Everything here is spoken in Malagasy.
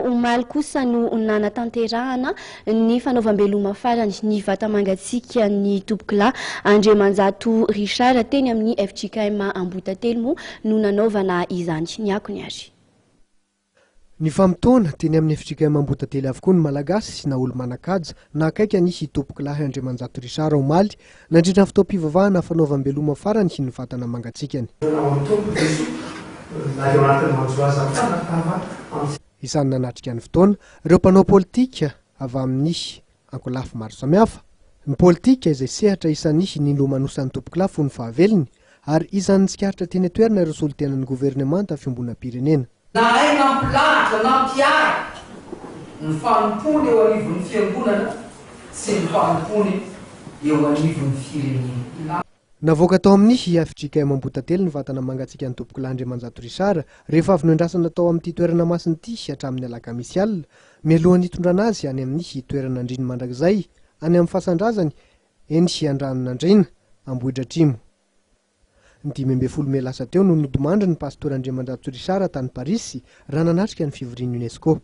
omaly kosa no nanatanterahana ny fanaovam-beloma farany ny vata mangatsiaka ny Topoklahy Andriamanjato Richard teny amin'ny FJKM Ambohidately moa no nanaovana izany. Ny akony ary. Ny famitona teny amin'ny FJKM Ambohidately avokoa ny malagasy na olo manakaja na akaiky anisy Topoklahy Andriamanjato Richard omaly nandritra fotoam-pivavahana fanaovam-beloma farany ny vatana mangatsikany. Isany nanatrika ny fotoana ireo mpanao politika avy amin'ny ankolafy maro samihafa. Ny politika izay sehatra isan'ny nilomanosany Topoklahy fony fahavelony ary isan'ny tsikaritra teny toerana ireo solotenan'ny gouvernemanta fiombonam-pirenena. Nahay nampilahatra nampiara ny fanompony eo anivon'ny fiangonana sy ny fanompony eo anivon'ny firenena. Navoaka tao amin'ny FJKM Ambohidately ny vatana mangatsiaka ny Topoklahy Andriamanjato Richard rehefa avy noendrasana tao amin'ity toerana masiny ity hatramin'ny alakamisy alina mialohan'ny hitondrana azy any amin'ny toerana andriny mandrakizay any amin'ny fasandrazany eny Andranonandrina Ambohitra Atrimo. Ny 12 Mey lasa teo no nodomandry ny pastory Andriamanjato Richard tany Parisy raha nanatrika ny fivorian'ny UNESCO.